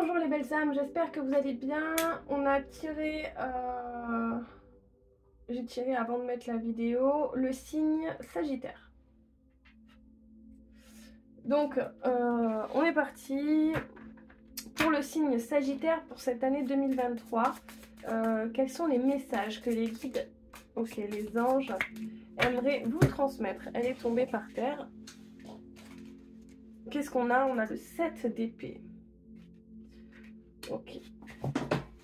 Bonjour les belles âmes, j'espère que vous allez bien. On a tiré, j'ai tiré avant de mettre la vidéo, le signe Sagittaire. Donc on est parti pour le signe Sagittaire pour cette année 2023. Quels sont les messages que les guides, ok, les anges aimeraient vous transmettre? Elle est tombée par terre. Qu'est-ce qu'on a? On a le 7 d'épée. Ok,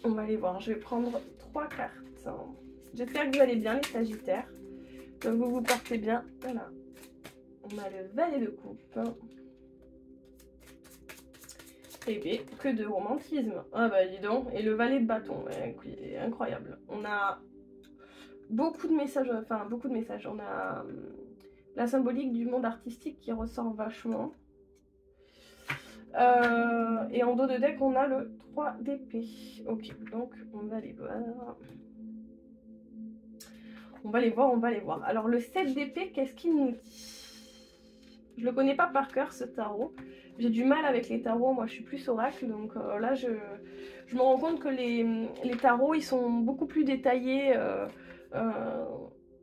on va aller voir. Je vais prendre 3 cartes. J'espère que vous allez bien les Sagittaires, que vous vous portez bien. Voilà, on a le valet de coupe. Et bien, que de romantisme. Ah bah dis donc, et le valet de bâton, incroyable. On a beaucoup de messages, on a la symbolique du monde artistique qui ressort vachement. Et en dos de deck, on a le 3 d'épée. Ok, donc on va les voir. On va les voir. Alors le 7 d'épée, qu'est-ce qu'il nous dit? Je le connais pas par cœur ce tarot. J'ai du mal avec les tarots, moi je suis plus oracle, donc là je me rends compte que les tarots ils sont beaucoup plus détaillés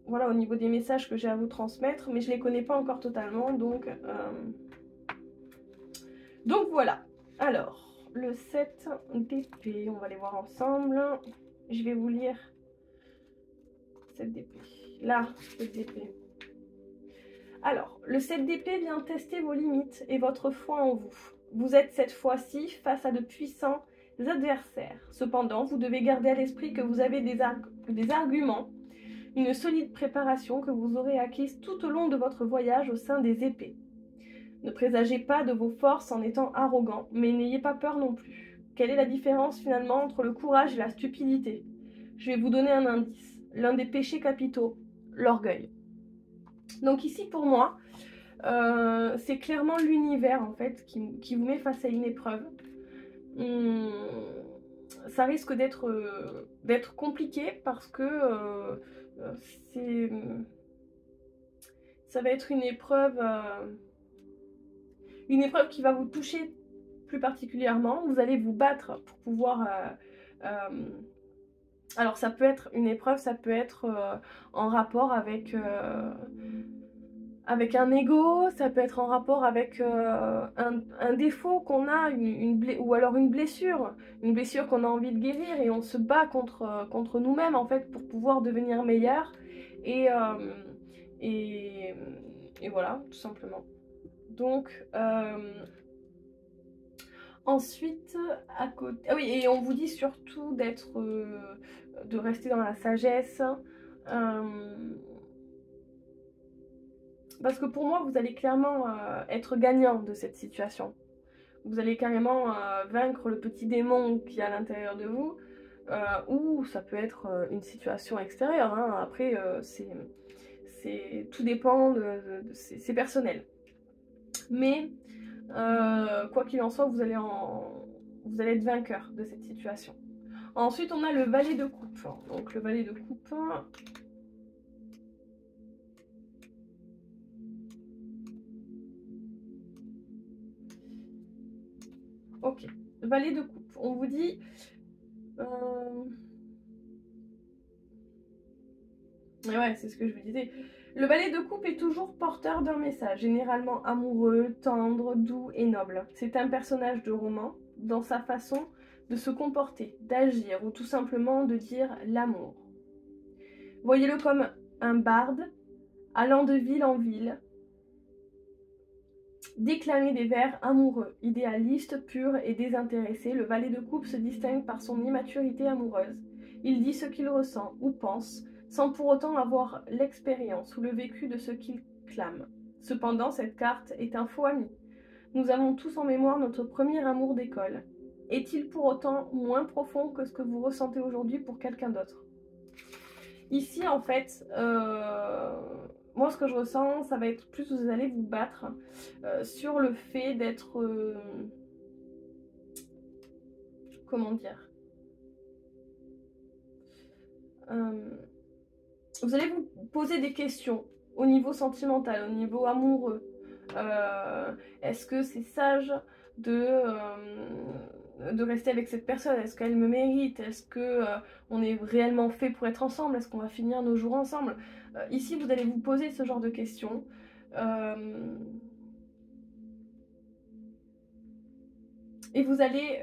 voilà, au niveau des messages que j'ai à vous transmettre, mais je les connais pas encore totalement, donc voilà. Alors, le 7 d'épée, on va les voir ensemble. Je vais vous lire 7 d'épée. Là, 7 d'épée. Alors, le 7 d'épée vient tester vos limites et votre foi en vous. Vous êtes cette fois-ci face à de puissants adversaires. Cependant, vous devez garder à l'esprit que vous avez des arguments, une solide préparation que vous aurez acquise tout au long de votre voyage au sein des épées. Ne présagez pas de vos forces en étant arrogant, mais n'ayez pas peur non plus. Quelle est la différence finalement entre le courage et la stupidité? Je vais vous donner un indice. L'un des péchés capitaux, l'orgueil. Donc ici pour moi, c'est clairement l'univers en fait qui vous met face à une épreuve. Ça risque d'être compliqué parce que ça va être une épreuve qui va vous toucher plus particulièrement. Vous allez vous battre pour pouvoir... alors ça peut être une épreuve, ça peut être en rapport avec un ego, ça peut être en rapport avec un défaut qu'on a, ou alors une blessure qu'on a envie de guérir, et on se bat contre nous-mêmes en fait pour pouvoir devenir meilleur, et voilà, tout simplement. Donc ensuite, à côté... Ah oui, et on vous dit surtout de rester dans la sagesse. Parce que pour moi, vous allez clairement être gagnant de cette situation. Vous allez carrément vaincre le petit démon qui est à l'intérieur de vous. Ou ça peut être une situation extérieure. Hein. Après, tout dépend, c'est personnel. Mais... quoi qu'il en soit, vous allez être vainqueur de cette situation. Ensuite, on a le valet de coupe. Donc le valet de coupe. Ok, valet de coupe. On vous dit... Ouais, c'est ce que je vous disais. Le valet de coupe est toujours porteur d'un message, généralement amoureux, tendre, doux et noble. C'est un personnage de roman dans sa façon de se comporter, d'agir ou tout simplement de dire l'amour. Voyez-le comme un barde allant de ville en ville, déclamer des vers amoureux, idéaliste, pur et désintéressé. Le valet de coupe se distingue par son immaturité amoureuse. Il dit ce qu'il ressent ou pense, sans pour autant avoir l'expérience ou le vécu de ce qu'il clame. Cependant, cette carte est un faux ami. Nous avons tous en mémoire notre premier amour d'école. Est-il pour autant moins profond que ce que vous ressentez aujourd'hui pour quelqu'un d'autre? Ici, en fait, moi, ce que je ressens, ça va être plus vous allez vous battre sur le fait d'être... comment dire, vous allez vous poser des questions au niveau sentimental, au niveau amoureux. Est-ce que c'est sage de rester avec cette personne? Est-ce qu'elle me mérite? Est-ce que on est réellement fait pour être ensemble? Est-ce qu'on va finir nos jours ensemble? Ici, vous allez vous poser ce genre de questions. Et vous allez...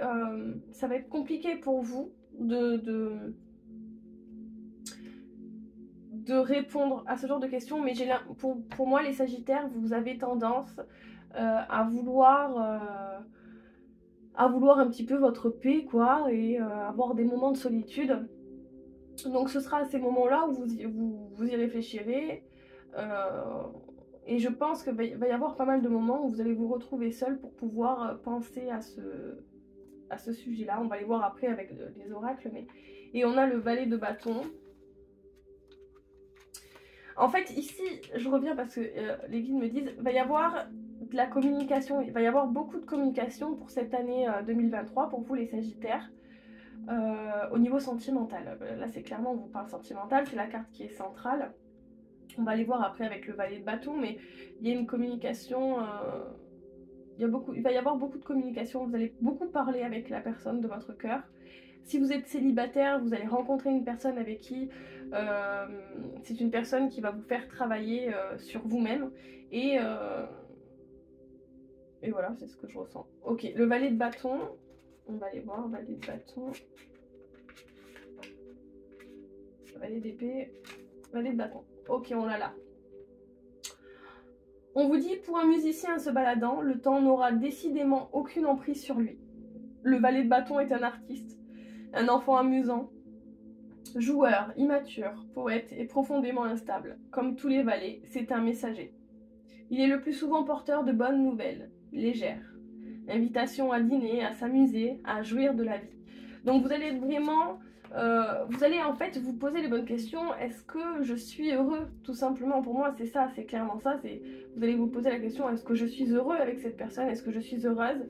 ça va être compliqué pour vous de répondre à ce genre de questions, mais pour moi, les Sagittaires, vous avez tendance à vouloir un petit peu votre paix, quoi, et avoir des moments de solitude. Donc ce sera à ces moments-là où vous y réfléchirez. Et je pense qu'il va y avoir pas mal de moments où vous allez vous retrouver seul pour pouvoir penser à ce sujet-là. On va les voir après avec les oracles. Et on a le valet de bâton. En fait, ici, je reviens parce que les guides me disent il va y avoir de la communication, il va y avoir beaucoup de communication pour cette année 2023, pour vous les Sagittaires, au niveau sentimental. Là, c'est clairement, on vous parle sentimental, c'est la carte qui est centrale. On va aller voir après avec le valet de bâton, mais il y a une communication, il va y avoir beaucoup de communication, vous allez beaucoup parler avec la personne de votre cœur. Si vous êtes célibataire, vous allez rencontrer une personne avec qui c'est une personne qui va vous faire travailler sur vous-même. Et voilà, c'est ce que je ressens. Ok, le valet de bâton. On va aller voir, valet de bâton. Valet d'épée. Valet de bâton. Ok, on l'a là. On vous dit, pour un musicien se baladant, le temps n'aura décidément aucune emprise sur lui. Le valet de bâton est un artiste. Un enfant amusant, joueur, immature, poète et profondément instable. Comme tous les valets, c'est un messager. Il est le plus souvent porteur de bonnes nouvelles, légères. Invitation à dîner, à s'amuser, à jouir de la vie. Donc vous allez vraiment... vous allez en fait vous poser les bonnes questions. Est-ce que je suis heureux? Tout simplement, pour moi c'est ça, c'est clairement ça. Vous allez vous poser la question, est-ce que je suis heureux avec cette personne? Est-ce que je suis heureuse?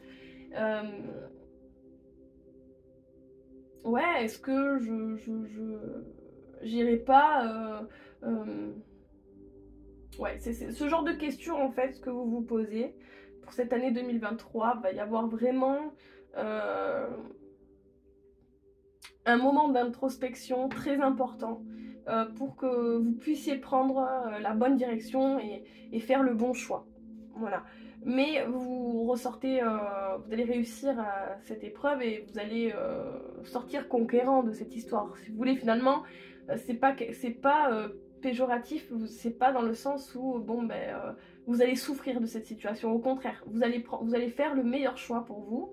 Ouais, est-ce que j'irai pas ouais, c'est ce genre de questions en fait que vous vous posez pour cette année 2023. Il va y avoir vraiment un moment d'introspection très important pour que vous puissiez prendre la bonne direction et faire le bon choix. Voilà. Mais vous ressortez, vous allez réussir cette épreuve et vous allez sortir conquérant de cette histoire. Si vous voulez, finalement, c'est pas péjoratif, c'est pas dans le sens où bon ben vous allez souffrir de cette situation. Au contraire, vous allez faire le meilleur choix pour vous.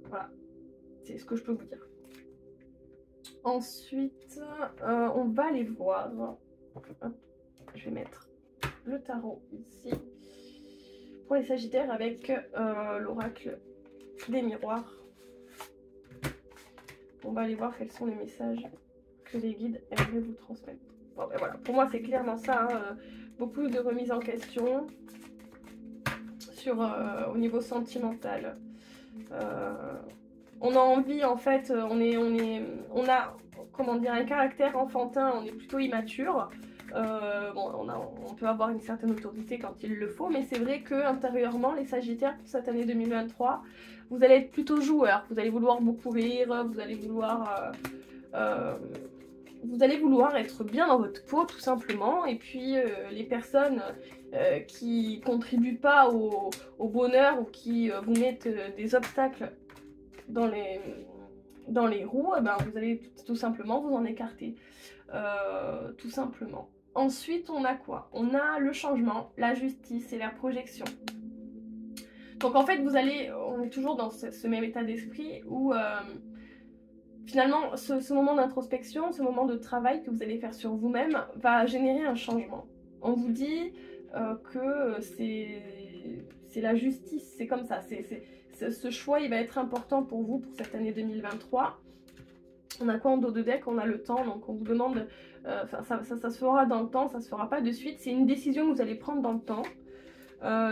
Voilà, c'est ce que je peux vous dire. Ensuite, on va aller voir. Hop, je vais mettre le tarot ici pour les Sagittaires avec l'oracle des miroirs. On va aller voir quels sont les messages que les guides aimeraient vous transmettre. Bon, ben voilà, pour moi c'est clairement ça, hein, beaucoup de remises en question au niveau sentimental. On a envie en fait, on a comment dire, un caractère enfantin, on est plutôt immature. Bon, on peut avoir une certaine autorité quand il le faut, mais c'est vrai que intérieurement, les Sagittaires pour cette année 2023, vous allez être plutôt joueurs, vous allez vouloir beaucoup rire, vous allez vouloir être bien dans votre peau tout simplement. Et puis les personnes qui contribuent pas au bonheur ou qui vous mettent des obstacles dans les roues, eh ben, vous allez tout simplement vous en écarter. Tout simplement. Ensuite, on a quoi? On a le changement, la justice et la projection. Donc en fait, on est toujours dans ce même état d'esprit où finalement, ce moment d'introspection, ce moment de travail que vous allez faire sur vous-même va générer un changement. On vous dit que c'est la justice, c'est comme ça. Ce choix, il va être important pour vous pour cette année 2023. On a quoi en dos de deck? On a le temps, donc on vous demande, ça se fera dans le temps, ça se fera pas de suite. C'est une décision que vous allez prendre dans le temps,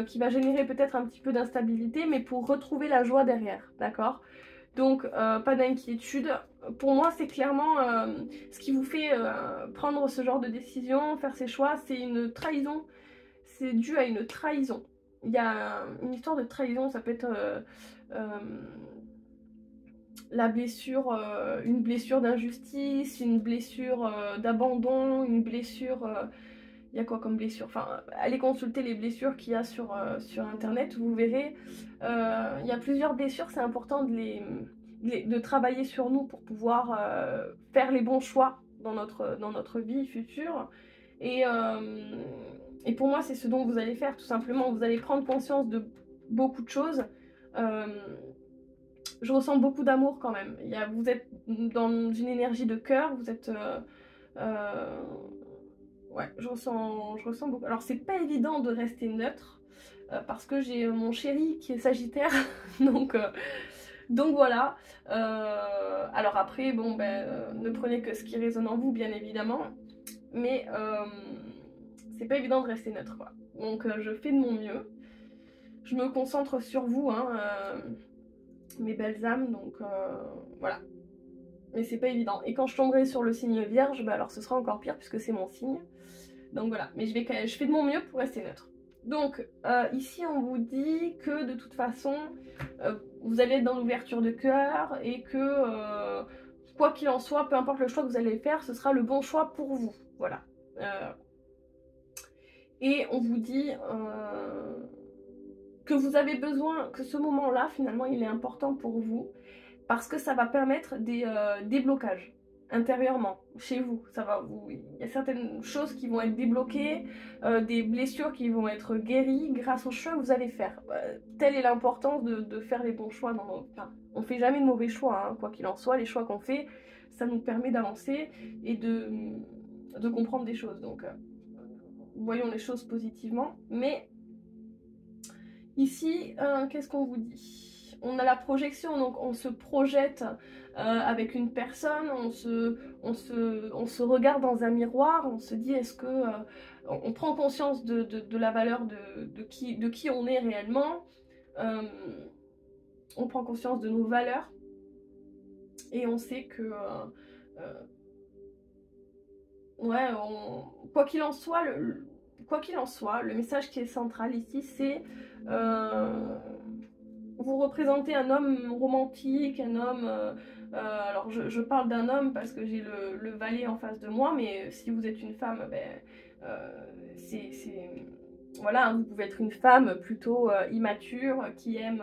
qui va générer peut-être un petit peu d'instabilité, mais pour retrouver la joie derrière, d'accord? Donc pas d'inquiétude. Pour moi, c'est clairement ce qui vous fait prendre ce genre de décision, faire ces choix, c'est une trahison. C'est dû à une trahison. il y a une histoire de trahison, ça peut être la blessure, une blessure d'injustice, une blessure d'abandon, une blessure... il y a quoi comme blessure? Enfin, allez consulter les blessures qu'il y a sur internet, vous verrez. Il y a plusieurs blessures, c'est important de travailler sur nous pour pouvoir faire les bons choix dans notre vie future. Et, euh, et pour moi, c'est ce dont vous allez faire, tout simplement. Vous allez prendre conscience de beaucoup de choses. Euh, je ressens beaucoup d'amour quand même. Vous êtes dans une énergie de cœur, vous êtes... euh, ouais, je ressens beaucoup. Alors, c'est pas évident de rester neutre, parce que j'ai mon chéri qui est Sagittaire, donc voilà. Alors après, bon, ne prenez que ce qui résonne en vous, bien évidemment, mais c'est pas évident de rester neutre, quoi. Donc, je fais de mon mieux. Je me concentre sur vous, hein, mes belles âmes, donc voilà. Mais c'est pas évident. Et quand je tomberai sur le signe vierge, alors ce sera encore pire puisque c'est mon signe. Donc voilà, mais je fais de mon mieux pour rester neutre. Donc ici on vous dit que de toute façon vous allez être dans l'ouverture de cœur et que quoi qu'il en soit, peu importe le choix que vous allez faire, ce sera le bon choix pour vous. Voilà. Et on vous dit que vous avez besoin, que ce moment-là finalement il est important pour vous parce que ça va permettre des déblocages intérieurement, chez vous. Il y a certaines choses qui vont être débloquées, des blessures qui vont être guéries grâce aux choix que vous allez faire. Telle est l'importance de faire les bons choix. Enfin, on fait jamais de mauvais choix, hein, quoi qu'il en soit. Les choix qu'on fait, ça nous permet d'avancer et de comprendre des choses. Donc, voyons les choses positivement. Mais ici, qu'est-ce qu'on vous dit? On a la projection, donc on se projette avec une personne, on se regarde dans un miroir, on se dit est-ce que on prend conscience de la valeur de qui on est réellement, on prend conscience de nos valeurs et on sait que ouais, quoi qu'il en soit, le message qui est central ici, c'est vous représentez un homme romantique, un homme... alors je parle d'un homme parce que j'ai le valet en face de moi, mais si vous êtes une femme, c'est... Voilà, vous pouvez être une femme plutôt immature, qui aime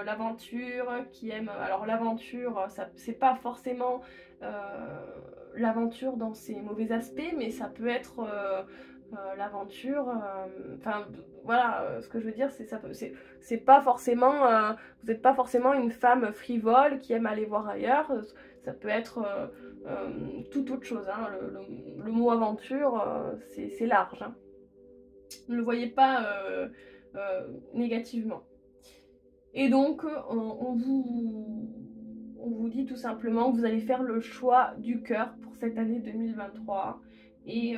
l'aventure, qui aime... Alors l'aventure, c'est pas forcément l'aventure dans ses mauvais aspects, mais ça peut être... l'aventure, enfin voilà, ce que je veux dire, c'est pas forcément, vous n'êtes pas forcément une femme frivole qui aime aller voir ailleurs, ça peut être toute autre chose, hein. Le mot aventure, c'est large, hein. Ne le voyez pas négativement. Et donc, on vous dit tout simplement que vous allez faire le choix du cœur pour cette année 2023. Et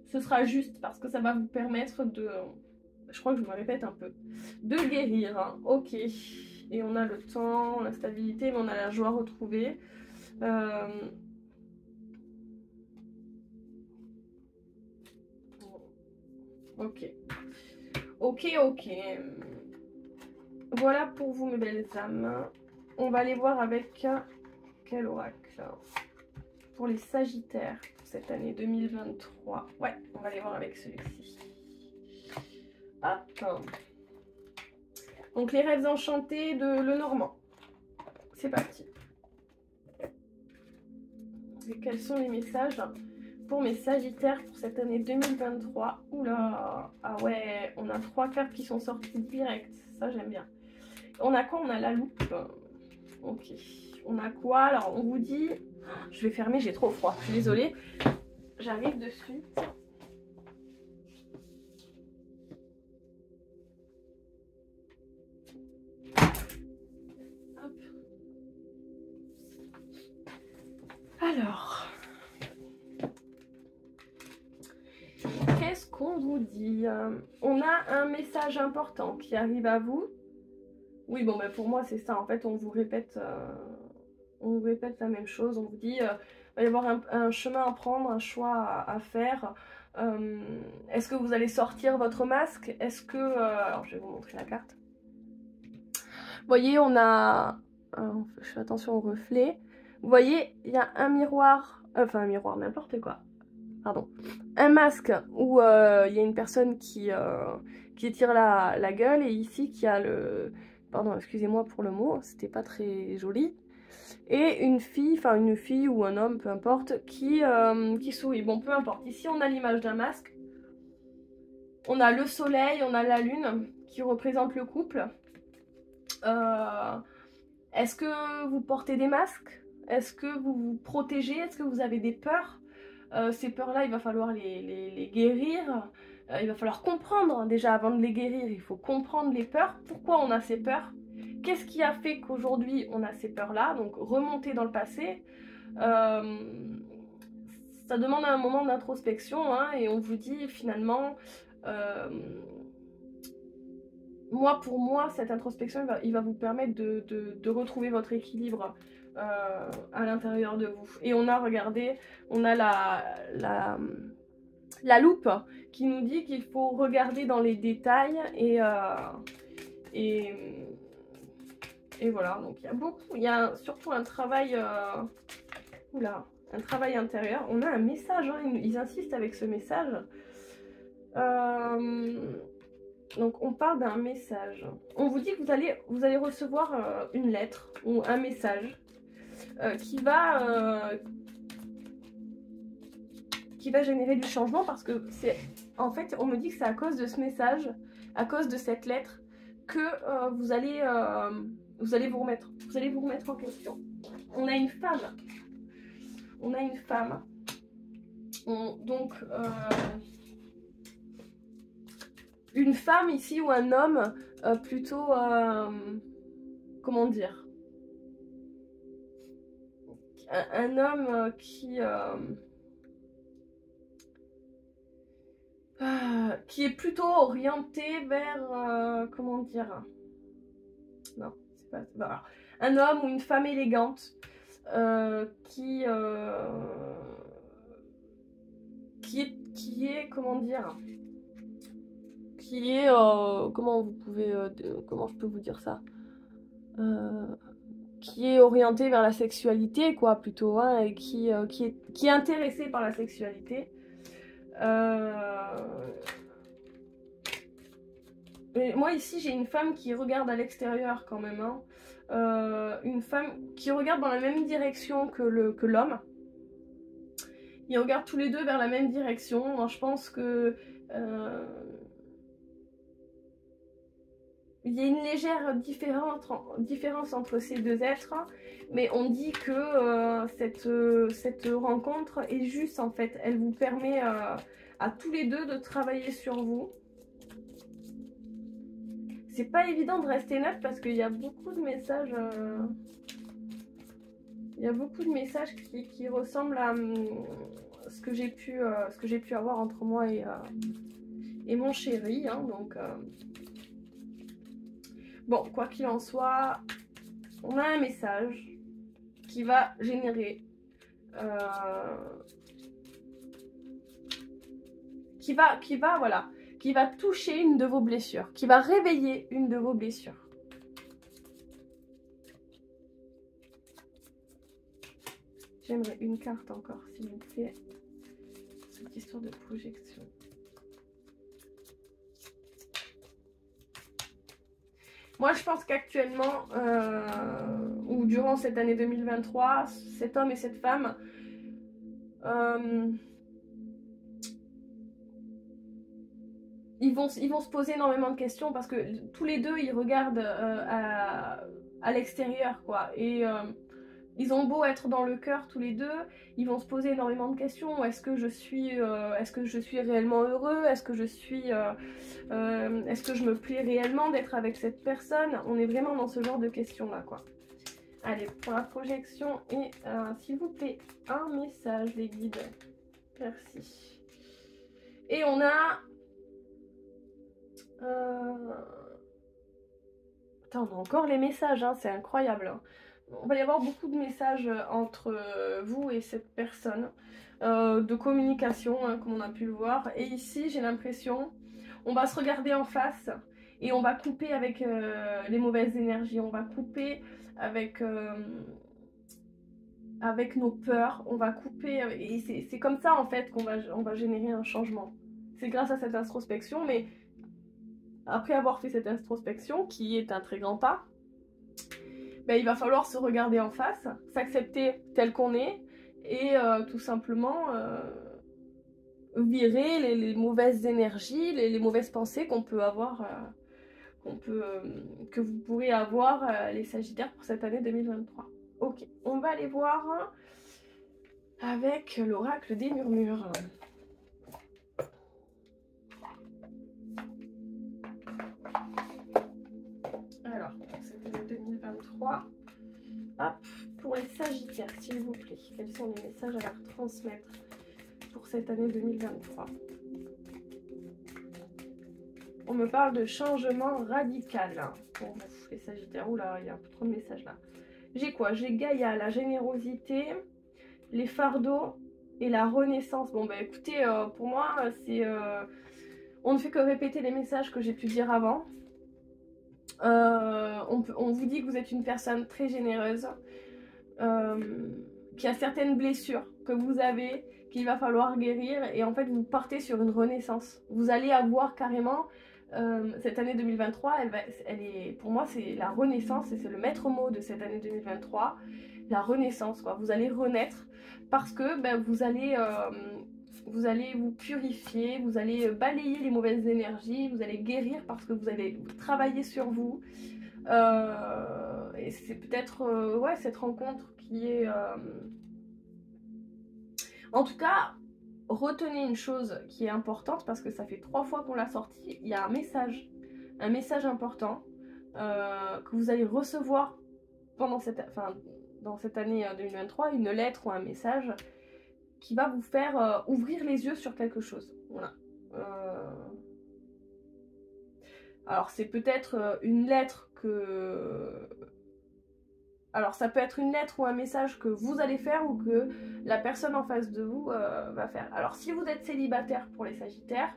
ce sera juste parce que ça va vous permettre de... Je crois que je me répète un peu. De guérir, hein. Ok. Et on a le temps, la stabilité, mais on a la joie retrouvée. Ok. Ok. Voilà pour vous mes belles âmes. On va aller voir avec quel oracle pour les Sagittaires pour cette année 2023. Ouais, on va aller voir avec celui-ci. Hop. Donc les rêves enchantés de Lenormand. C'est parti. Et quels sont les messages pour mes Sagittaires pour cette année 2023? Oula. Ah ouais, on a 3 cartes qui sont sorties direct. Ça j'aime bien. On a quoi? On a la loupe. Ok. On a quoi? Alors on vous dit... Je vais fermer, j'ai trop froid. Je suis désolée. J'arrive dessus. Hop. Alors. Qu'est-ce qu'on vous dit? On a un message important qui arrive à vous. Oui, bon, pour moi, c'est ça. En fait, on vous répète la même chose. On vous dit, il va y avoir un chemin à prendre, un choix à faire. Est-ce que vous allez sortir votre masque? Est-ce que... alors, je vais vous montrer la carte. Vous voyez, on a... je fais attention au reflet. Vous voyez, il y a un miroir... Enfin, un miroir, n'importe quoi. Pardon. Un masque où il y a une personne qui tire la gueule. Et ici, qui a le... Pardon, excusez-moi pour le mot, c'était pas très joli. Et une fille ou un homme, peu importe, qui sourit. Bon, peu importe. Ici, on a l'image d'un masque. On a le soleil, on a la lune qui représente le couple. Est-ce que vous portez des masques? Est-ce que vous vous protégez? Est-ce que vous avez des peurs? Ces peurs-là, il va falloir les guérir. Il va falloir comprendre, déjà avant de les guérir, il faut comprendre les peurs. Pourquoi on a ces peurs? Qu'est-ce qui a fait qu'aujourd'hui on a ces peurs-là? Donc remonter dans le passé. Ça demande un moment d'introspection, hein, et on vous dit finalement... pour moi, cette introspection, il va vous permettre de retrouver votre équilibre à l'intérieur de vous. Et on a, regardez, on a la loupe qui nous dit qu'il faut regarder dans les détails et voilà. Donc il y a surtout un travail, un travail intérieur. On a un message, hein, ils insistent avec ce message. Donc on parle d'un message. On vous dit que vous allez recevoir une lettre ou un message qui va générer du changement, parce que c'est... En fait, on me dit que c'est à cause de ce message, à cause de cette lettre, que vous allez vous remettre en question. On a une femme. On a une femme. Une femme ici ou un homme plutôt... comment dire? Un homme qui est plutôt orienté vers... comment dire? Non, c'est pas... Voilà. Un homme ou une femme élégante qui est... Comment dire? Qui est... comment je peux vous dire ça? Qui est orienté vers la sexualité, quoi, plutôt, hein, et qui est intéressé par la sexualité. Mais moi, ici, j'ai une femme qui regarde à l'extérieur, quand même, hein. Une femme qui regarde dans la même direction que l'homme. Ils regardent tous les deux vers la même direction. Donc, je pense que... il y a une légère différence entre ces deux êtres, mais on dit que cette rencontre est juste, en fait. Elle vous permet à tous les deux de travailler sur vous. C'est pas évident de rester neutre parce qu'il y a beaucoup de messages... il y a beaucoup de messages qui ressemblent à ce que j'ai pu avoir entre moi et mon chéri, hein, donc... Bon, quoi qu'il en soit, on a un message qui va générer... qui va toucher une de vos blessures, qui va réveiller une de vos blessures. J'aimerais une carte encore, s'il vous plaît. Cette histoire de projection. Moi, je pense qu'actuellement, ou durant cette année 2023, cet homme et cette femme... Ils vont se poser énormément de questions parce que tous les deux, ils regardent à l'extérieur, quoi. Et ils ont beau être dans le cœur tous les deux, ils vont se poser énormément de questions. Est-ce que je suis réellement heureux? Est-ce que je me plais réellement d'être avec cette personne? On est vraiment dans ce genre de questions-là, quoi. Allez, pour la projection, et s'il vous plaît, un message, les guides. Merci. Et on a... Attends, on a encore les messages, hein, c'est incroyable. On va y avoir beaucoup de messages entre vous et cette personne, de communication, hein, comme on a pu le voir. Et ici, j'ai l'impression, on va se regarder en face et on va couper avec les mauvaises énergies. On va couper avec, avec nos peurs. On va couper. Et c'est comme ça, en fait, on va générer un changement. C'est grâce à cette introspection, mais après avoir fait cette introspection, qui est un très grand pas, ben, il va falloir se regarder en face, s'accepter tel qu'on est et tout simplement virer les mauvaises énergies, les mauvaises pensées qu'on peut avoir, que vous pourrez avoir les Sagittaires pour cette année 2023. Ok, on va aller voir avec l'oracle des murmures. Alors, cette année 2023, hop, pour les Sagittaires, s'il vous plaît, quels sont les messages à leur transmettre pour cette année 2023? On me parle de changement radical pour vous, les Sagittaires. Oula, il y a un peu trop de messages là. J'ai quoi? J'ai Gaïa, la générosité, les fardeaux et la renaissance. Bon, bah écoutez, pour moi, c'est... on ne fait que répéter les messages que j'ai pu dire avant. On vous dit que vous êtes une personne très généreuse, qui a certaines blessures que vous avez, qu'il va falloir guérir, et en fait vous partez sur une renaissance. Vous allez avoir carrément cette année 2023, elle est, pour moi c'est la renaissance, et c'est le maître mot de cette année 2023, la renaissance quoi. Vous allez renaître parce que ben, vous allez vous purifier, vous allez balayer les mauvaises énergies, vous allez guérir parce que vous allez travailler sur vous. Et c'est peut-être ouais, cette rencontre qui est... En tout cas, retenez une chose qui est importante parce que ça fait 3 fois qu'on l'a sorti. Il y a un message important que vous allez recevoir pendant dans cette année 2023, une lettre ou un message qui va vous faire ouvrir les yeux sur quelque chose. Voilà. Alors c'est peut-être une lettre que... Alors ça peut être une lettre ou un message que vous allez faire ou que la personne en face de vous va faire. Alors si vous êtes célibataire pour les Sagittaires,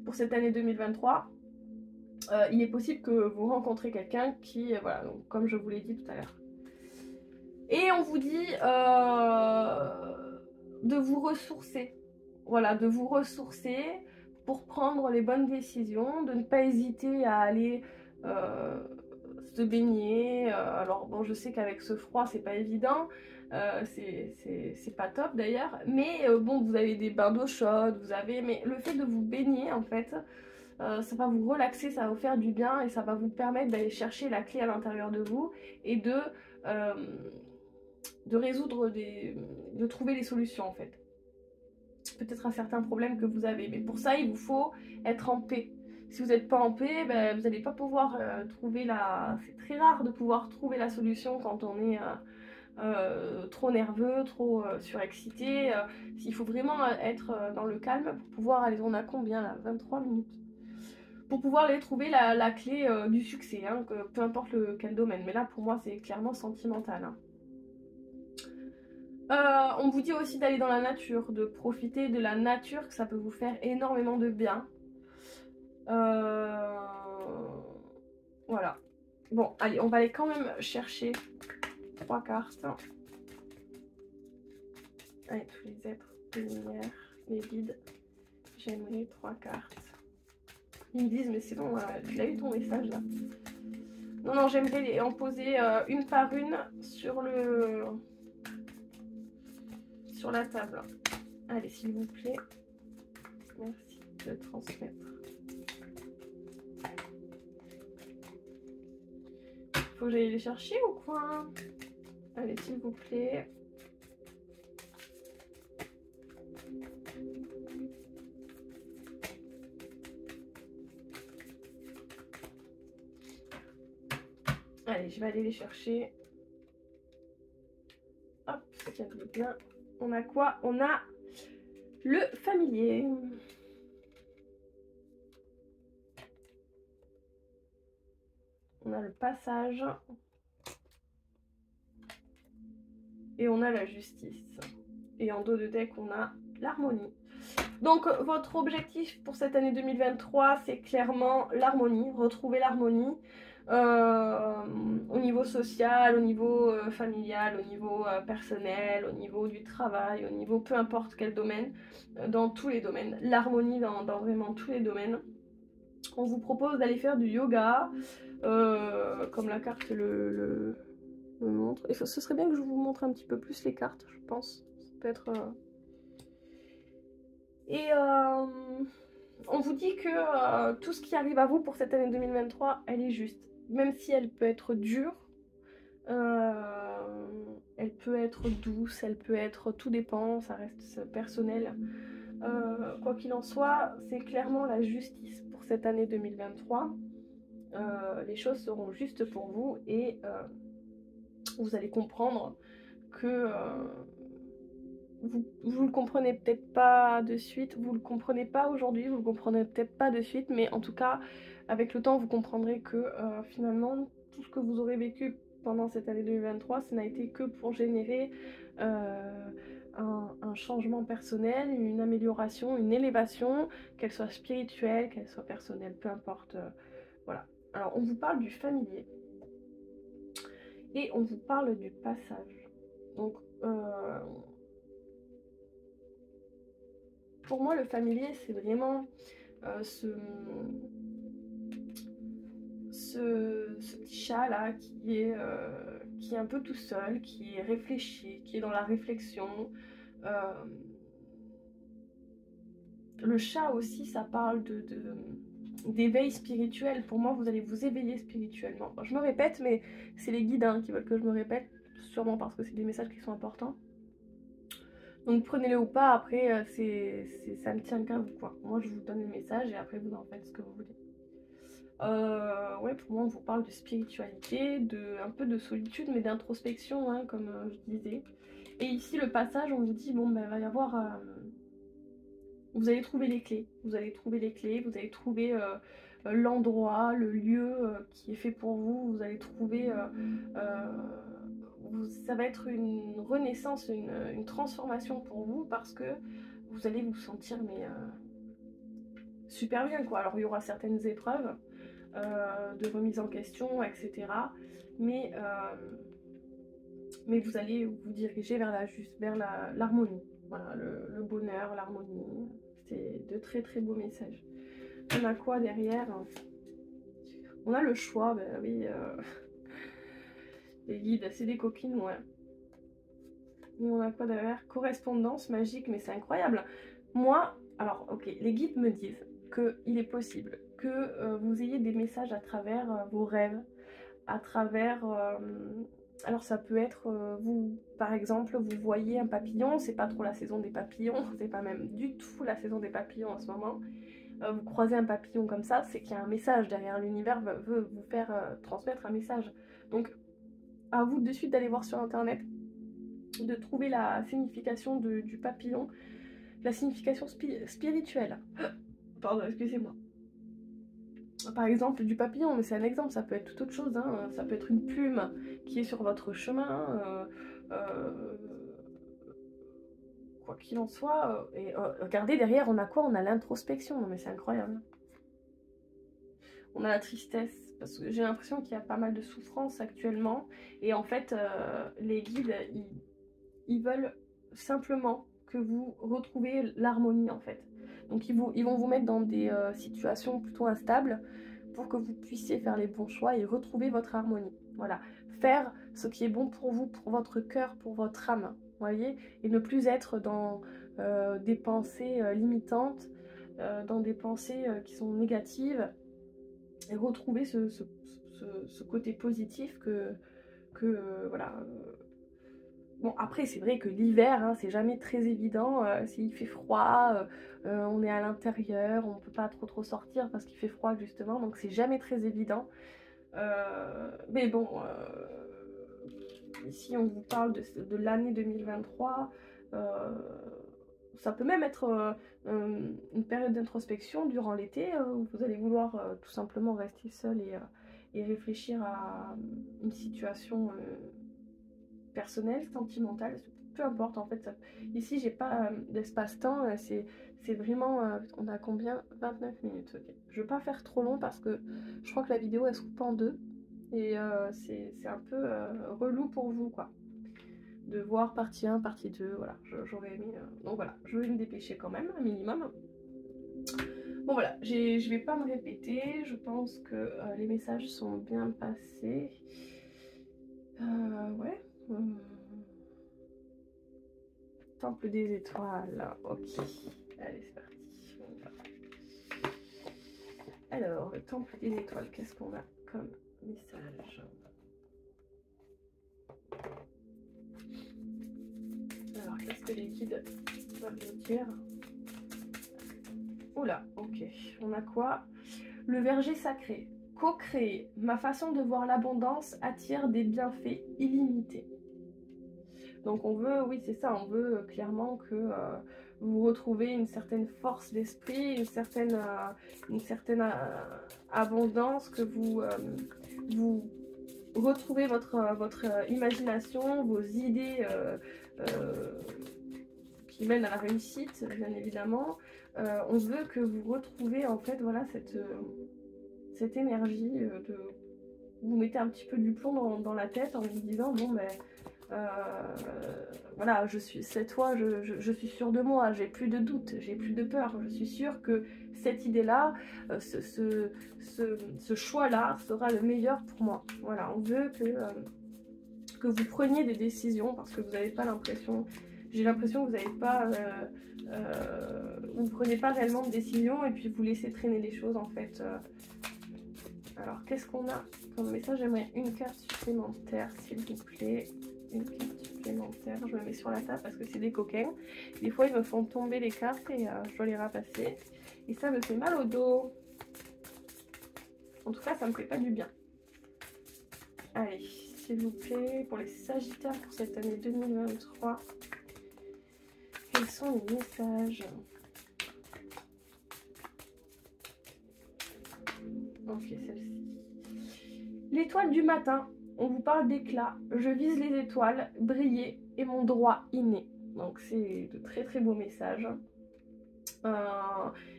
pour cette année 2023, il est possible que vous rencontrez quelqu'un qui, voilà, donc, comme je vous l'ai dit tout à l'heure. Et on vous dit de vous ressourcer. Voilà, de vous ressourcer pour prendre les bonnes décisions, de ne pas hésiter à aller se baigner. Alors bon, je sais qu'avec ce froid, c'est pas évident, c'est pas top d'ailleurs, mais bon, vous avez des bains d'eau chaude, mais le fait de vous baigner en fait, ça va vous relaxer, ça va vous faire du bien et ça va vous permettre d'aller chercher la clé à l'intérieur de vous et de résoudre de trouver des solutions en fait. Peut-être à certains problèmes que vous avez, mais pour ça il vous faut être en paix. Si vous n'êtes pas en paix, ben, vous n'allez pas pouvoir trouver c'est très rare de pouvoir trouver la solution quand on est trop nerveux, trop surexcité. Il faut vraiment être dans le calme pour pouvoir aller, on a combien là, 23 minutes, pour pouvoir aller trouver la clé du succès, hein, peu importe quel domaine, mais là pour moi c'est clairement sentimental. Hein. On vous dit aussi d'aller dans la nature, de profiter de la nature, que ça peut vous faire énormément de bien. Voilà. Bon, allez, on va aller quand même chercher 3 cartes. Allez, tous les êtres de lumière, les guides. J'aimerais 3 cartes. Ils me disent, mais c'est bon, tu as eu ton message là. Non, non, j'aimerais en poser une par une sur la table. Allez, s'il vous plaît. Merci de transmettre. Faut que j'aille les chercher ou quoi? Allez, s'il vous plaît. Allez, je vais aller les chercher. Hop, ça va bien. On a quoi? On a le familier. On a le passage. et on a la justice. Et en dos de deck, on a l'harmonie. Donc, votre objectif pour cette année 2023, c'est clairement l'harmonie, retrouver l'harmonie au niveau social, au niveau familial, au niveau personnel, au niveau du travail, au niveau peu importe quel domaine, dans tous les domaines. L'harmonie dans vraiment tous les domaines. On vous propose d'aller faire du yoga, comme la carte me montre. Et ce serait bien que je vous montre un petit peu plus les cartes, je pense. Ça peut être... Et on vous dit que tout ce qui arrive à vous pour cette année 2023, elle est juste. Même si elle peut être dure, elle peut être douce, elle peut être... Tout dépend, ça reste personnel. Quoi qu'il en soit, c'est clairement la justice pour cette année 2023. Les choses seront justes pour vous et vous allez comprendre que... vous le comprenez peut-être pas de suite, vous le comprenez pas aujourd'hui, vous le comprenez peut-être pas de suite, mais en tout cas, avec le temps, vous comprendrez que finalement, tout ce que vous aurez vécu pendant cette année 2023, ça n'a été que pour générer un changement personnel, une amélioration, une élévation, qu'elle soit spirituelle, qu'elle soit personnelle, peu importe. Voilà. Alors, on vous parle du familier et on vous parle du passage. Donc, pour moi, le familier, c'est vraiment ce petit chat là qui est un peu tout seul, qui est réfléchi, qui est dans la réflexion. Le chat aussi, ça parle d'éveil spirituel. Pour moi, vous allez vous éveiller spirituellement. Bon, je me répète, mais c'est les guides qui veulent que je me répète, sûrement parce que c'est des messages qui sont importants. Donc prenez-le ou pas, après ça ne tient qu'à vous quoi. Moi je vous donne le message et après vous en faites ce que vous voulez. Ouais, pour moi on vous parle de spiritualité, un peu de solitude mais d'introspection comme je disais. Et ici le passage on vous dit bon ben va y avoir... vous allez trouver les clés, vous allez trouver les clés, vous allez trouver l'endroit, le lieu qui est fait pour vous, vous allez trouver... ça va être une renaissance, une transformation pour vous parce que vous allez vous sentir super bien quoi. Alors il y aura certaines épreuves de remise en question, etc. Mais vous allez vous diriger vers l'harmonie. Voilà, le bonheur, l'harmonie. C'est de très très beaux messages. On a quoi derrière? On a le choix, ben oui. Les guides, c'est des copines, ouais. Et on a quoi derrière? Correspondance magique, mais c'est incroyable. Moi, alors ok, les guides me disent qu'il est possible que vous ayez des messages à travers vos rêves, à travers... alors ça peut être, vous, par exemple, vous voyez un papillon, c'est pas trop la saison des papillons, c'est pas même du tout la saison des papillons en ce moment. Vous croisez un papillon comme ça, c'est qu'il y a un message derrière, l'univers veut vous faire transmettre un message. Donc, à vous de suite d'aller voir sur internet, de trouver la signification du papillon, la signification spirituelle. Pardon, excusez-moi. Par exemple, du papillon, mais c'est un exemple, ça peut être toute autre chose, ça peut être une plume qui est sur votre chemin, quoi qu'il en soit. Et regardez, derrière, on a quoi? On a l'introspection, non mais c'est incroyable. On a la tristesse, parce que j'ai l'impression qu'il y a pas mal de souffrance actuellement, et en fait, les guides, ils veulent simplement que vous retrouviez l'harmonie en fait. Donc ils vont vous mettre dans des situations plutôt instables pour que vous puissiez faire les bons choix et retrouver votre harmonie. Voilà, faire ce qui est bon pour vous, pour votre cœur, pour votre âme, vous voyez, et ne plus être dans des pensées limitantes, dans des pensées qui sont négatives, et retrouver ce côté positif voilà. Bon, après, c'est vrai que l'hiver, c'est jamais très évident. S'il fait froid, on est à l'intérieur, on peut pas trop sortir parce qu'il fait froid, justement. Donc, c'est jamais très évident. Mais bon, ici, on vous parle de l'année 2023. Ça peut même être une période d'introspection durant l'été où vous allez vouloir tout simplement rester seul et réfléchir à une situation personnel, sentimental, peu importe en fait. Ça... Ici, j'ai pas d'espace-temps, c'est vraiment... on a combien? 29 minutes, ok. Je veux pas faire trop long parce que je crois que la vidéo elle se coupe en deux. Et c'est un peu relou pour vous quoi. De voir partie 1, partie 2, voilà. J'aurais aimé... Donc voilà, je vais me dépêcher quand même, un minimum. Bon voilà, je vais pas me répéter, je pense que les messages sont bien passés. Ouais. Temple des étoiles, ok. Allez, c'est parti. Alors, le temple des étoiles, qu'est-ce qu'on a comme message? Alors, qu'est-ce que les guides veulent nous dire? Oula, ok. On a quoi? Le verger sacré. Co-créer. Ma façon de voir l'abondance attire des bienfaits illimités. Donc on veut, oui c'est ça, on veut clairement que vous retrouvez une certaine force d'esprit, une certaine abondance, que vous retrouvez votre imagination, vos idées qui mènent à la réussite, bien évidemment. On veut que vous retrouvez en fait voilà cette énergie de... Vous mettez un petit peu du plomb dans la tête en vous disant bon ben... voilà, cette fois je suis sûre de moi, j'ai plus de doute, j'ai plus de peur, je suis sûre que cette idée-là, ce choix-là sera le meilleur pour moi. Voilà, on veut que vous preniez des décisions parce que vous n'avez pas l'impression, j'ai l'impression que vous n'avez pas, vous ne prenez pas réellement de décision et puis vous laissez traîner les choses en fait. Alors qu'est-ce qu'on a comme message? J'aimerais une carte supplémentaire s'il vous plaît. Une carte supplémentaire, je me mets sur la table parce que c'est des coquins. Des fois ils me font tomber les cartes et je dois les rapasser. Et ça me fait mal au dos. En tout cas ça me fait pas du bien. Allez, s'il vous plaît, pour les Sagittaires pour cette année 2023, quels sont les messages? Ok, celle-ci. L'étoile du matin. On vous parle d'éclat, je vise les étoiles, briller est mon droit inné. Donc c'est de très très beaux messages.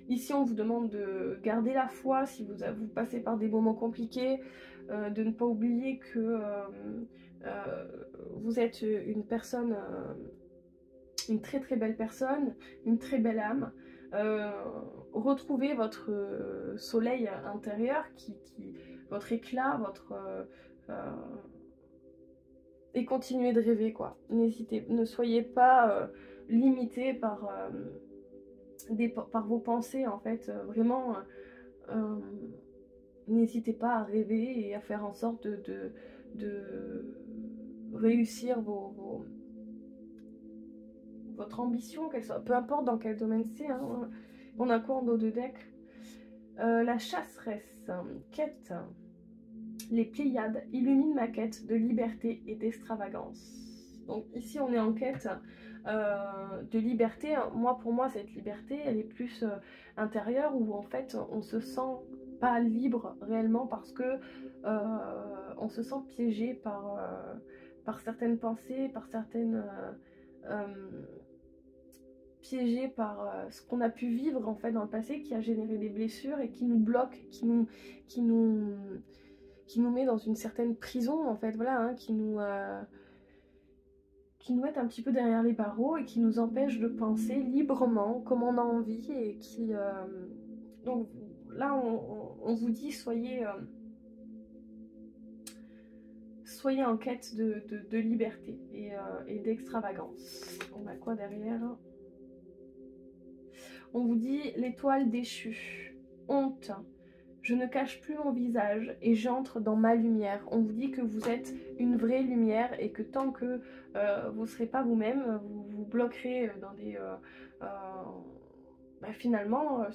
Ici on vous demande de garder la foi si vous passez par des moments compliqués, de ne pas oublier que vous êtes une personne, une très très belle personne, une très belle âme. Retrouvez votre soleil intérieur, votre éclat, votre... et continuez de rêver quoi. N'hésitez, ne soyez pas limité par vos pensées en fait. Vraiment, n'hésitez pas à rêver et à faire en sorte de réussir votre ambition, qu'elle soit, peu importe dans quel domaine c'est. Hein. On a quoi en dos de deck? La chasseresse, quête. Les Pléiades illuminent ma quête de liberté et d'extravagance. Donc ici on est en quête de liberté. Moi pour moi cette liberté elle est plus intérieure où en fait on se sent pas libre réellement parce que on se sent piégé par certaines pensées, par certaines... piégé par ce qu'on a pu vivre en fait dans le passé qui a généré des blessures et qui nous bloque, qui nous met dans une certaine prison en fait, voilà, hein, qui nous met un petit peu derrière les barreaux et qui nous empêche de penser librement comme on a envie et qui... Donc là on vous dit soyez en quête de liberté et d'extravagance. On a quoi derrière? On vous dit l'étoile déchue, honte. Je ne cache plus mon visage et j'entre dans ma lumière. On vous dit que vous êtes une vraie lumière et que tant que vous ne serez pas vous-même, vous vous bloquerez dans des... finalement,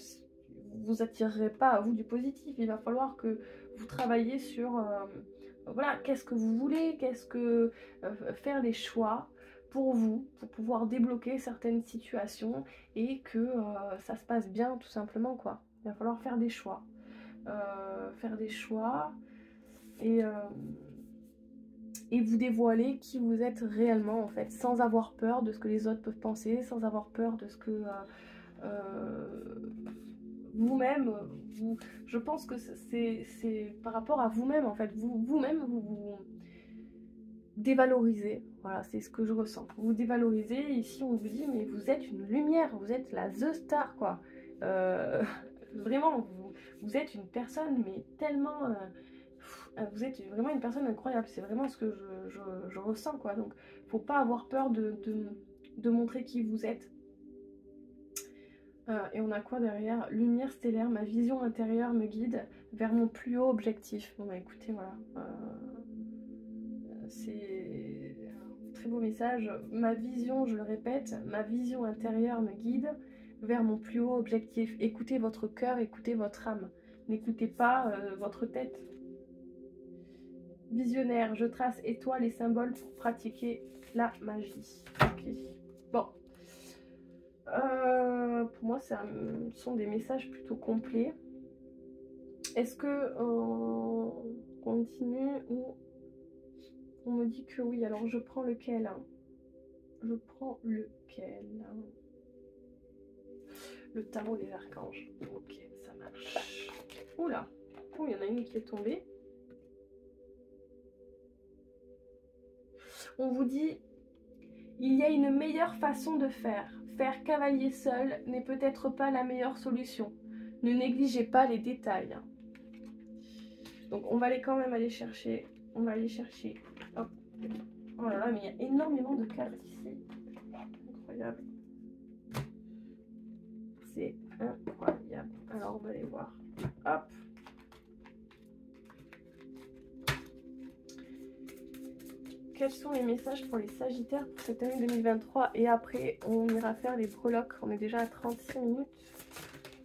vous attirerez pas à vous du positif. Il va falloir que vous travailliez sur... voilà, qu'est-ce que vous voulez, faire des choix pour vous, pour pouvoir débloquer certaines situations et que ça se passe bien tout simplement quoi. Il va falloir faire des choix. et vous dévoiler qui vous êtes réellement en fait, sans avoir peur de ce que les autres peuvent penser, sans avoir peur de ce que vous-même, je pense que c'est par rapport à vous-même en fait, vous-même vous dévalorisez, voilà c'est ce que je ressens, vous dévalorisez, ici on vous dit mais vous êtes une lumière, vous êtes la The Star quoi, vraiment vous êtes une personne mais tellement... vous êtes vraiment une personne incroyable, c'est vraiment ce que je ressens quoi, donc faut pas avoir peur de montrer qui vous êtes. Et on a quoi derrière? Lumière stellaire, ma vision intérieure me guide vers mon plus haut objectif. Bon bah écoutez voilà, c'est un très beau message. Ma vision, je le répète, ma vision intérieure me guide vers mon plus haut objectif. Écoutez votre cœur, écoutez votre âme, n'écoutez pas votre tête. Visionnaire, je trace étoiles et symboles pour pratiquer la magie. Ok. Bon. Pour moi, ce sont des messages plutôt complets. Est-ce que on continue ou on me dit que oui? Alors, je prends lequel? Je prends lequel? Le tarot des archanges. Ok, ça marche. Oula. Oh, il y en a une qui est tombée. On vous dit, il y a une meilleure façon de faire. Faire cavalier seul n'est peut-être pas la meilleure solution. Ne négligez pas les détails. Donc on va quand même aller chercher. On va aller chercher. Hop. Oh là là, mais il y a énormément de cartes ici. Incroyable. C'est incroyable. Alors on va aller voir. Hop. Quels sont les messages pour les Sagittaires pour cette année 2023? Et après, on ira faire les breloques. On est déjà à 36 minutes.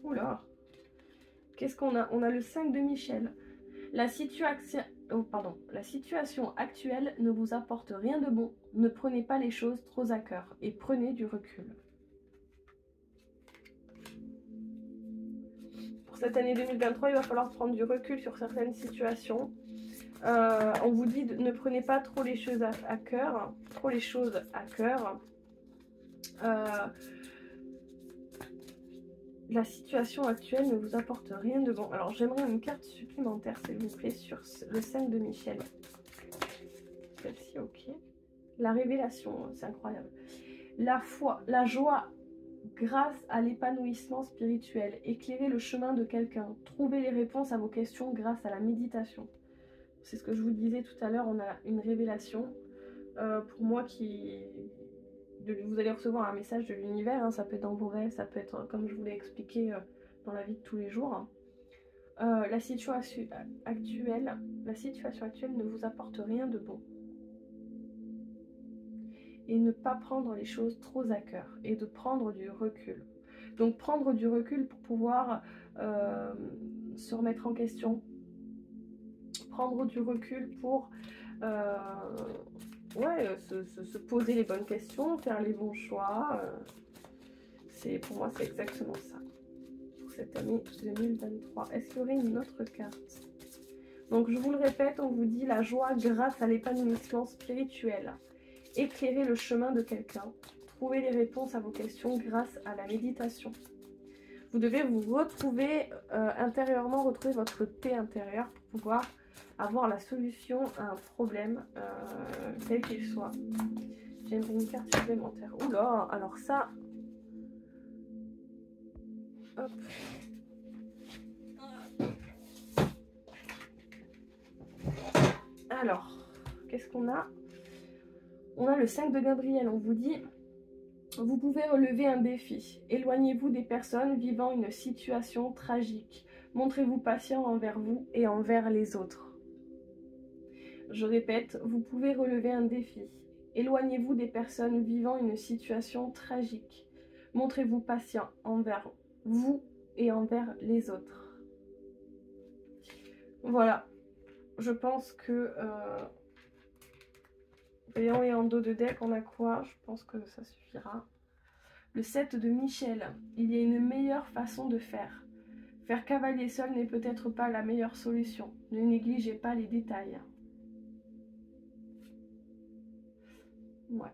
Oula. Qu'est-ce qu'on a? On a le 5 de Michel. La situation actuelle ne vous apporte rien de bon. Ne prenez pas les choses trop à cœur et prenez du recul. Pour cette année 2023, il va falloir prendre du recul sur certaines situations. On vous dit ne prenez pas trop les choses à cœur. Trop les choses à cœur. La situation actuelle ne vous apporte rien de bon. Alors j'aimerais une carte supplémentaire s'il vous plaît sur le 5 de Michel. Celle-ci, ok. La révélation, c'est incroyable. La foi, la joie grâce à l'épanouissement spirituel. Éclairez le chemin de quelqu'un. Trouvez les réponses à vos questions grâce à la méditation. C'est ce que je vous disais tout à l'heure, on a une révélation. Pour moi vous allez recevoir un message de l'univers, hein, ça peut être dans vos rêves, ça peut être comme je vous l'ai expliqué dans la vie de tous les jours. La situation actuelle ne vous apporte rien de bon. Et ne pas prendre les choses trop à cœur et de prendre du recul. Donc prendre du recul pour pouvoir se remettre en question. Prendre du recul pour se poser les bonnes questions, faire les bons choix. Pour moi, c'est exactement ça. Pour cette année 2023. Est-ce qu'il y aurait une autre carte? Donc, je vous le répète, on vous dit la joie grâce à l'épanouissement spirituel. Éclairer le chemin de quelqu'un. Trouver les réponses à vos questions grâce à la méditation. Vous devez vous retrouver intérieurement, retrouver votre paix intérieure pour pouvoir avoir la solution à un problème, quel qu'il soit. J'aimerais une carte supplémentaire. Oula, alors ça... Hop. Alors, qu'est-ce qu'on a? On a le 5 de Gabriel, on vous dit... Vous pouvez relever un défi. Éloignez-vous des personnes vivant une situation tragique. Montrez-vous patient envers vous et envers les autres. Je répète, vous pouvez relever un défi. Éloignez-vous des personnes vivant une situation tragique. Montrez-vous patient envers vous et envers les autres. Voilà. Je pense que... Voyons, et en dos de deck, on a quoi? Je pense que ça suffira. Le 7 de Michel. Il y a une meilleure façon de faire. Faire cavalier seul n'est peut-être pas la meilleure solution. Ne négligez pas les détails. Ouais.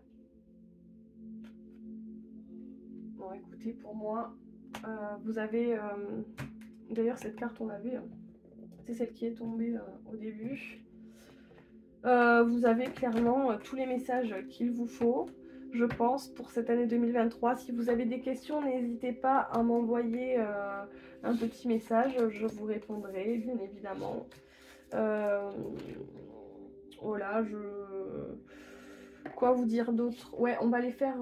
Bon, écoutez, pour moi, vous avez... D'ailleurs, cette carte, on l'avait. Hein. C'est celle qui est tombée au début. Vous avez clairement tous les messages qu'il vous faut, je pense, pour cette année 2023. Si vous avez des questions, n'hésitez pas à m'envoyer un petit message. Je vous répondrai, bien évidemment. Voilà, quoi vous dire d'autre? Ouais, on va les faire...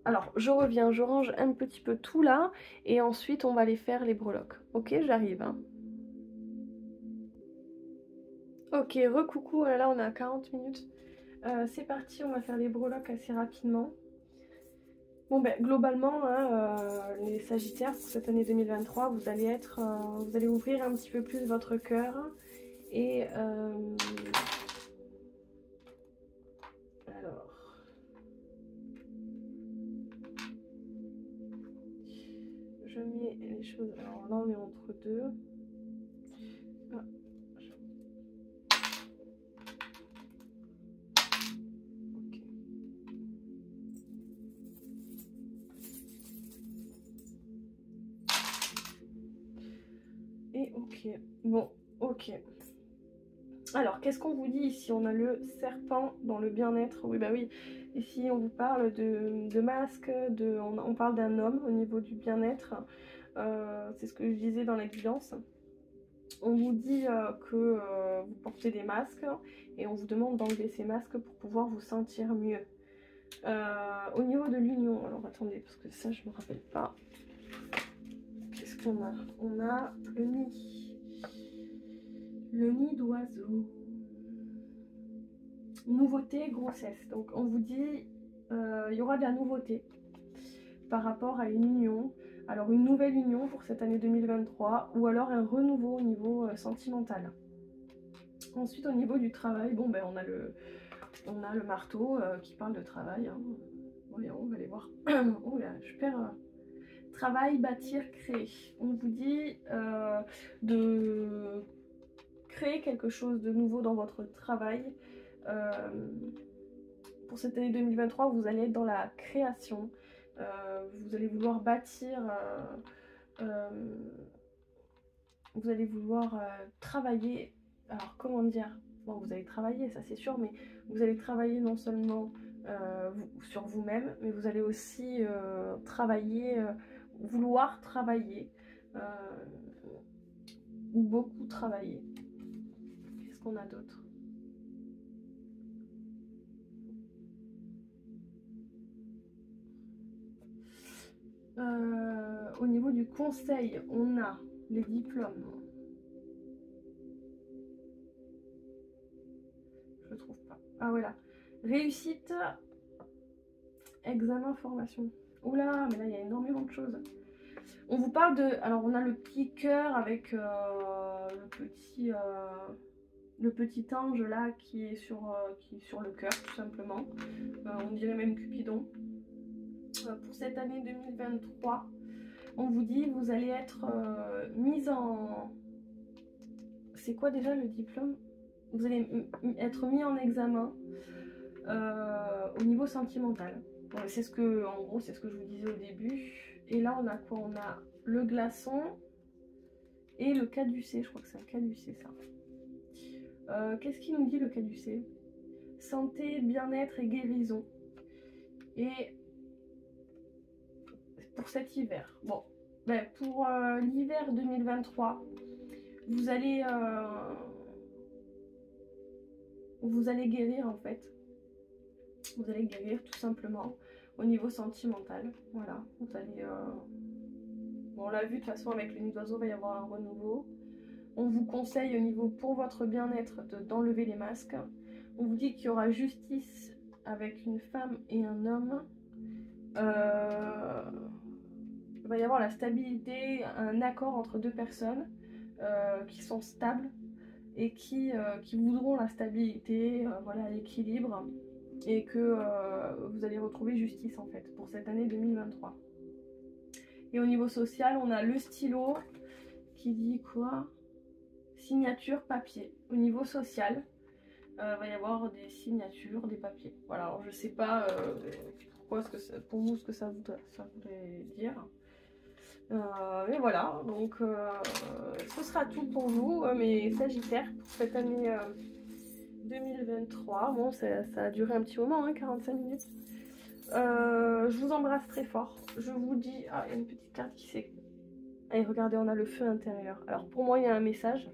Alors, je reviens, je range un petit peu tout là, et ensuite on va les faire les breloques. Ok, j'arrive. Hein. Ok, recoucou, oh là là, on est à 40 minutes. C'est parti, on va faire les breloques assez rapidement. Bon ben, globalement, hein, les Sagittaires, pour cette année 2023, vous allez ouvrir un petit peu plus votre cœur. Et... alors... Je mets les choses... Alors là, on est entre deux. Ah, ok. Et ok. Bon, ok. Alors, qu'est-ce qu'on vous dit ici? On a le serpent dans le bien-être. Oui, bah oui. Ici, on vous parle de masque, on parle d'un homme au niveau du bien-être. C'est ce que je disais dans la guidance. On vous dit que vous portez des masques et on vous demande d'enlever ces masques pour pouvoir vous sentir mieux. Au niveau de l'union, alors attendez, parce que ça, je ne me rappelle pas. Qu'est-ce qu'on a? On a le nid. Le nid d'oiseau. Nouveauté, grossesse. Donc on vous dit il y aura de la nouveauté par rapport à une union. Alors une nouvelle union pour cette année 2023 ou alors un renouveau au niveau sentimental. Ensuite au niveau du travail, bon ben on a le marteau qui parle de travail. Hein. Voyons, on va aller voir. Oh là, je perds. Travail, bâtir, créer. On vous dit de créer quelque chose de nouveau dans votre travail. Pour cette année 2023, vous allez être dans la création. Vous allez vouloir bâtir. Vous allez vouloir travailler. Alors, comment dire? Bon, vous allez travailler, ça c'est sûr, mais vous allez travailler non seulement sur vous-même, mais vous allez aussi vouloir travailler, ou beaucoup travailler. Qu'est-ce qu'on a d'autre? Au niveau du conseil, on a les diplômes. Je trouve pas. Ah voilà. Réussite, examen, formation. Oula, mais là il y a énormément de choses. On vous parle de... Alors on a le petit cœur avec le petit ange là qui est sur le cœur tout simplement. On dirait même Cupidon. Pour cette année 2023, on vous dit vous allez être mise en... C'est quoi déjà le diplôme? Vous allez être mis en examen au niveau sentimental. Ouais, c'est ce que, en gros, c'est ce que je vous disais au début. Et là, on a quoi? On a le glaçon et le caducée. Je crois que c'est un caducée, ça. Qu'est-ce qu'il nous dit le caducée? Santé, bien-être et guérison. Et pour cet hiver. Bon, ben, pour l'hiver 2023, vous allez guérir en fait. Vous allez guérir tout simplement au niveau sentimental. Voilà, vous allez... Bon, on l'a vu de toute façon avec le nid d'oiseau, il va y avoir un renouveau. On vous conseille au niveau pour votre bien-être d'enlever les masques. On vous dit qu'il y aura justice avec une femme et un homme. Il va y avoir la stabilité, un accord entre deux personnes qui sont stables et qui voudront la stabilité, voilà, l'équilibre, et que vous allez retrouver justice en fait pour cette année 2023. Et au niveau social, on a le stylo qui dit quoi? Signature papier. Au niveau social, va y avoir des signatures, des papiers. Voilà, alors je sais pas pourquoi, pour vous, ce que ça voudrait dire. Mais voilà, donc ce sera tout pour vous, mes Sagittaires, pour cette année 2023. Bon, ça a duré un petit moment, hein, 45 minutes. Je vous embrasse très fort. Je vous dis... Ah, il y a une petite carte qui s'est... Allez, regardez, on a le feu intérieur. Alors pour moi, il y a un message.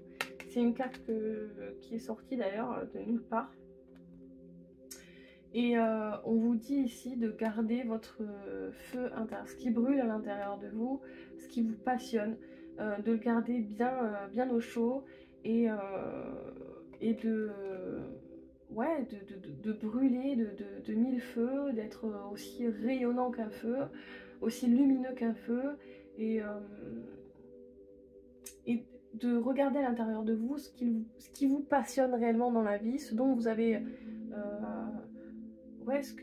C'est une carte qui est sortie d'ailleurs de nulle part. Et on vous dit ici de garder votre feu intérieur, ce qui brûle à l'intérieur de vous, ce qui vous passionne, de le garder bien au chaud et de, ouais, de brûler de mille feux, d'être aussi rayonnant qu'un feu, aussi lumineux qu'un feu et de regarder à l'intérieur de vous ce qui vous passionne réellement dans la vie, ce dont vous avez... ouais, ce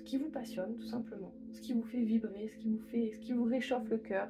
qui vous passionne tout simplement, ce qui vous fait vibrer, ce qui vous réchauffe le cœur,